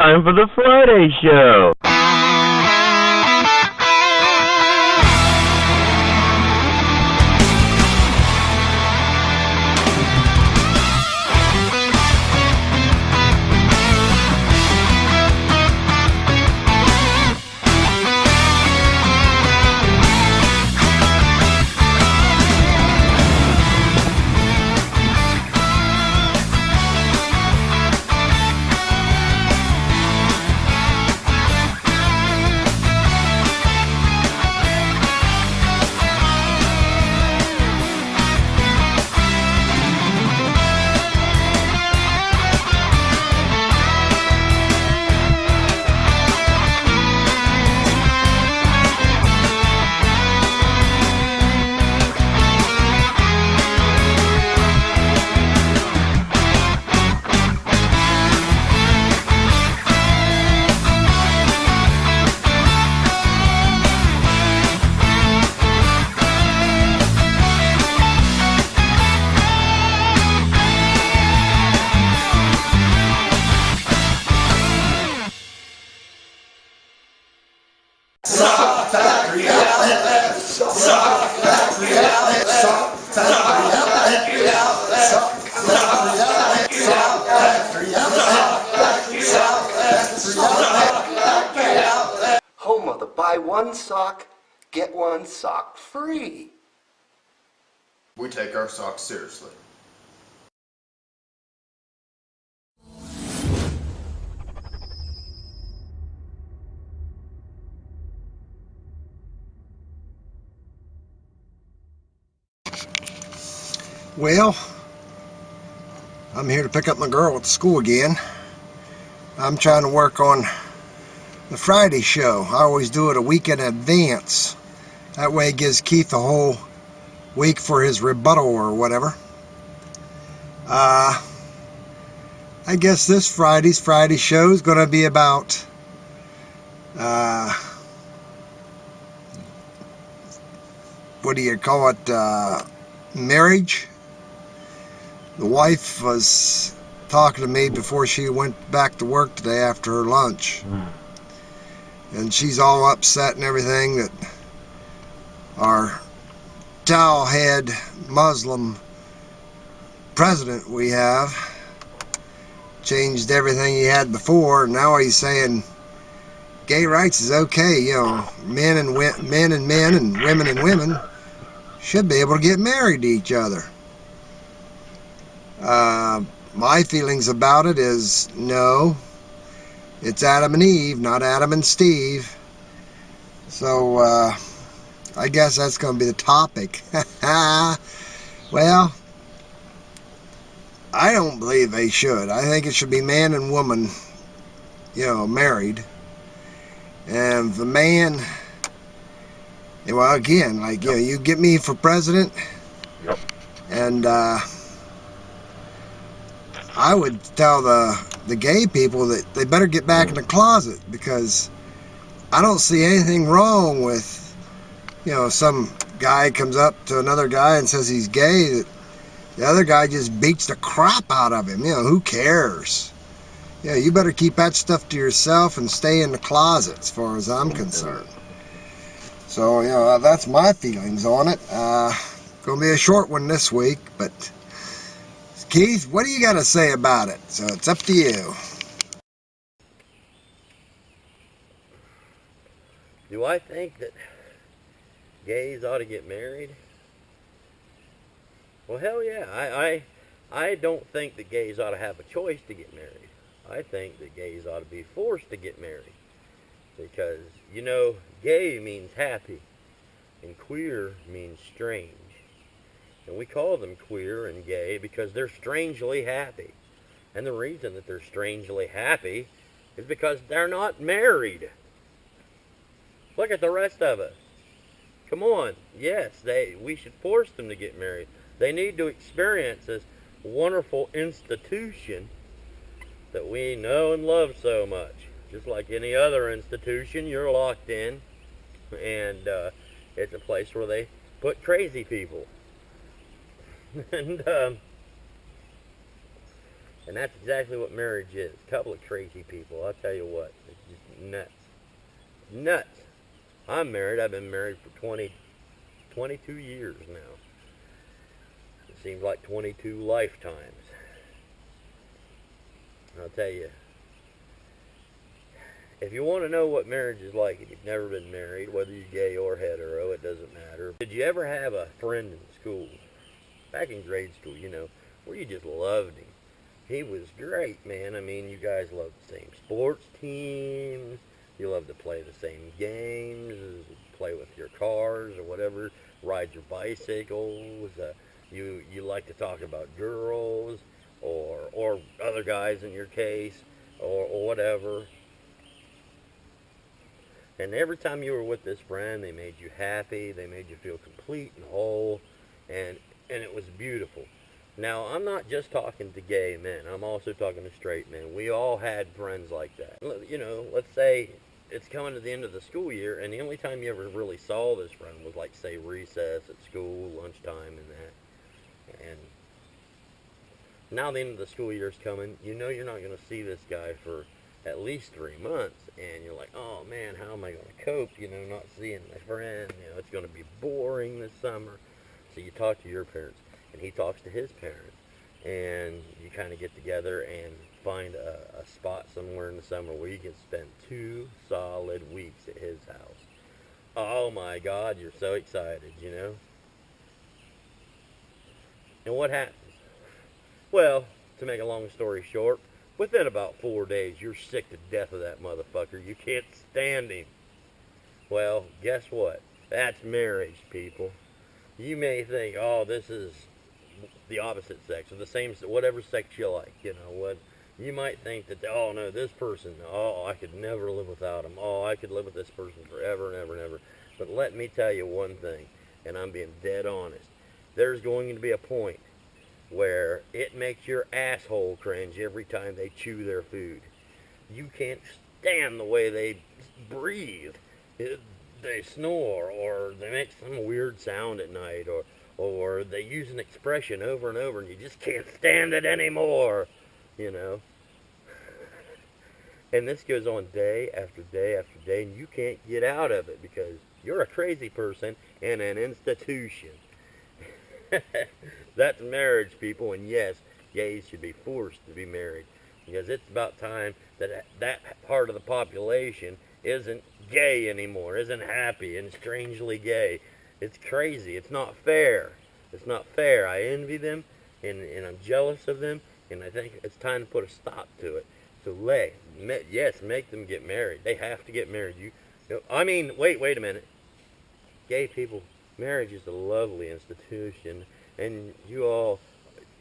time for the Friday show. Home of the buy one sock, get one sock free. We take our socks seriously. Well, I'm here to pick up my girl at the school again. I'm trying to work on the Friday show. I always do it a week in advance. That way it gives Keith a whole week for his rebuttal or whatever. I guess this Friday show is going to be about what do you call it, marriage. The wife was talking to me before she went back to work today after her lunch. And she's all upset and everything that our towel-head Muslim president we have changed everything he had before. Now he's saying gay rights is okay. You know, men and men and women should be able to get married to each other. My feelings about it is no. It's Adam and Eve, not Adam and Steve. So, I guess that's going to be the topic. Well, I don't believe they should. I think it should be man and woman, you know, married. And the man, well, again, like, you know, you get me for president, and, I would tell the gay people that they better get back in the closet, because I don't see anything wrong with, you know, some guy comes up to another guy and says he's gay, that the other guy just beats the crap out of him. You know, who cares? Yeah, you better keep that stuff to yourself and stay in the closet as far as I'm concerned. So, you know, that's my feelings on it. Gonna be a short one this week, but Keith, what do you got to say about it? So it's up to you. Do I think that gays ought to get married? Well, hell yeah. I don't think that gays ought to have a choice to get married. I think that gays ought to be forced to get married. Because, you know, gay means happy, and queer means strange. And we call them queer and gay because they're strangely happy. And the reason that they're strangely happy is because they're not married. Look at the rest of us. Come on. Yes, we should force them to get married. They need to experience this wonderful institution that we know and love so much. Just like any other institution, you're locked in. And it's a place where they put crazy people. And And that's exactly what marriage is. A couple of crazy people. I'll tell you what. It's just nuts. Nuts. I'm married. I've been married for 22 years now. It seems like 22 lifetimes. I'll tell you, if you want to know what marriage is like and you've never been married, whether you're gay or hetero, it doesn't matter. Did you ever have a friend in school, back in grade school, where you just loved him? He was great, man. I mean, you guys loved the same sports teams. You loved to play the same games, play with your cars or whatever, ride your bicycles. You like to talk about girls or other guys in your case or whatever. And every time you were with this friend, they made you happy. They made you feel complete and whole, and it was beautiful. Now, I'm not just talking to gay men. I'm also talking to straight men. We all had friends like that. Let's say it's coming to the end of the school year, and the only time you ever really saw this friend was, like, say, recess at school, lunchtime, and that. And now the end of the school year is coming. You know you're not going to see this guy for at least 3 months, and you're like, oh, man, how am I going to cope, not seeing my friend? It's going to be boring this summer. So you talk to your parents. And he talks to his parents, and you kind of get together and find a spot somewhere in the summer where you can spend 2 solid weeks at his house. Oh my God, you're so excited, And what happens? Well, to make a long story short, within about 4 days, you're sick to death of that motherfucker. You can't stand him. Well, guess what? That's marriage, people. You may think, oh, this is the opposite sex, or the same, whatever sex you like, what you might think that, oh no, this person, oh, I could never live without him, oh, I could live with this person forever and ever and ever. But let me tell you one thing, and I'm being dead honest, there's going to be a point where it makes your asshole cringe every time they chew their food. You can't stand the way they breathe. They snore, or they make some weird sound at night, or they use an expression over and over, and you just can't stand it anymore, And this goes on day after day after day, and you can't get out of it because you're a crazy person in an institution. That's marriage, people, and yes, gays should be forced to be married, because it's about time that that part of the population isn't gay anymore, isn't happy and strangely gay. It's crazy. It's not fair. It's not fair. I envy them, and I'm jealous of them, and I think it's time to put a stop to it. So make them get married. They have to get married. Wait a minute. Gay people, marriage is a lovely institution, and you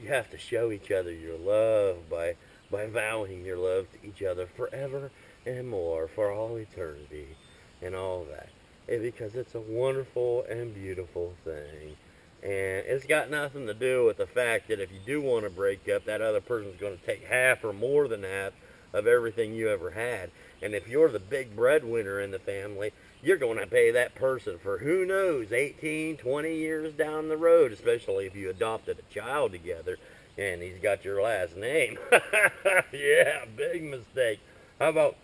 have to show each other your love by vowing your love to each other forever and more, for all eternity, and all that. Because it's a wonderful and beautiful thing. And it's got nothing to do with the fact that if you do want to break up, that other person's going to take half or more than half of everything you ever had. And if you're the big breadwinner in the family, you're going to pay that person for, who knows, 18, 20 years down the road, especially if you adopted a child together and he's got your last name. Yeah, big mistake. How about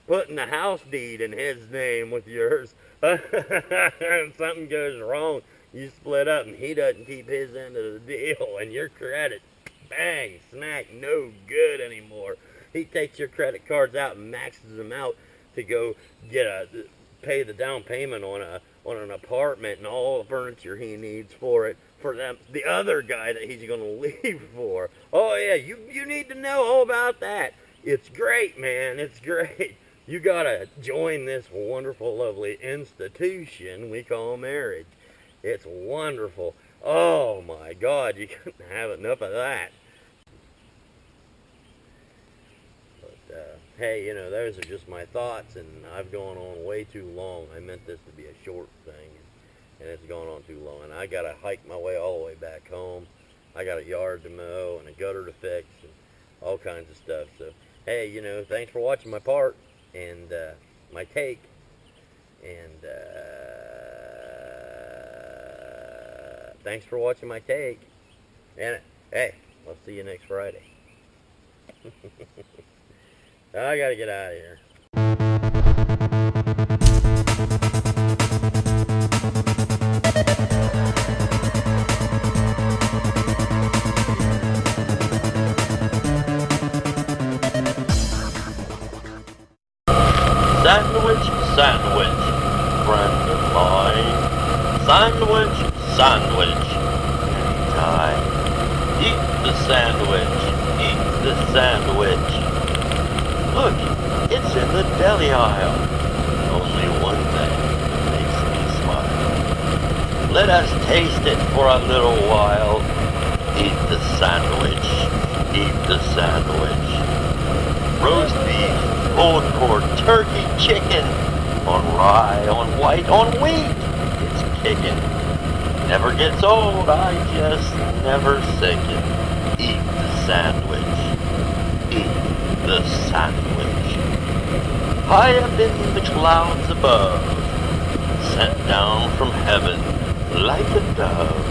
putting the house deed in his name with yours? If something goes wrong, you split up and he doesn't keep his end of the deal, and your credit, bang, smack, no good anymore. He takes your credit cards out and maxes them out to go pay the down payment on an apartment and all the furniture he needs for it, for the other guy that he's going to leave for. Oh yeah, you need to know all about that. It's great, man. It's great. You gotta join this wonderful, lovely institution we call marriage. It's wonderful. Oh my God, you couldn't have enough of that. But hey, those are just my thoughts, and I've gone on way too long. I meant this to be a short thing, and it's gone on too long. And I gotta hike my way all the way back home. I got a yard to mow and a gutter to fix and all kinds of stuff. So hey, thanks for watching my part and my take, and thanks for watching my take, and hey, I'll see you next Friday. I gotta get out of here. Sandwich, sandwich, friend of mine. Sandwich, sandwich, anytime. Eat the sandwich, eat the sandwich. Look, it's in the deli aisle. Only one thing makes me smile. Let us taste it for a little while. Eat the sandwich, eat the sandwich. Roast beef, pulled pork, turkey, chicken, on rye, on white, on wheat. It's kicking. Never gets old, I just never sicken. Eat the sandwich. Eat the sandwich. High up in the clouds above, sent down from heaven like a dove.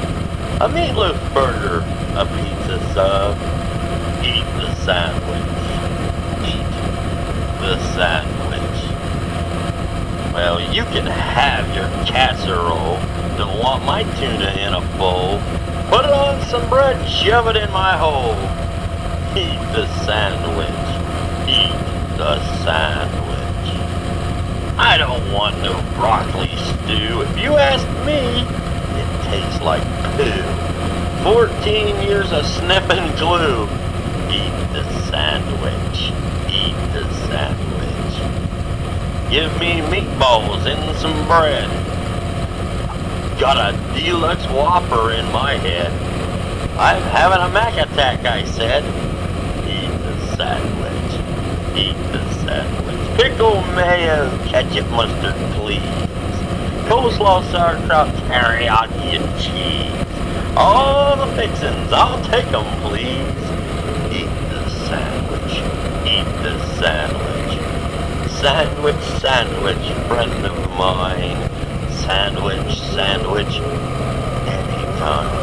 A meatloaf burger, a pizza sub. Eat the sandwich. Eat the sandwich. Well, you can have your casserole. Don't want my tuna in a bowl. Put it on some bread and shove it in my hole. Eat the sandwich. Eat the sandwich. I don't want no broccoli stew. If you ask me, it tastes like poo. 14 years of sniffing glue. Eat the sandwich. Eat the sandwich. Give me meatballs and some bread. Got a deluxe Whopper in my head. I'm having a Mac attack, I said. Eat the sandwich. Eat the sandwich. Pickle, mayo, ketchup, mustard, please. Coleslaw, sauerkraut, teriyaki, and cheese. All the fixins, I'll take 'em, please. Eat the sandwich. Eat the sandwich. Sandwich, sandwich, friend of mine. Sandwich, sandwich, anytime.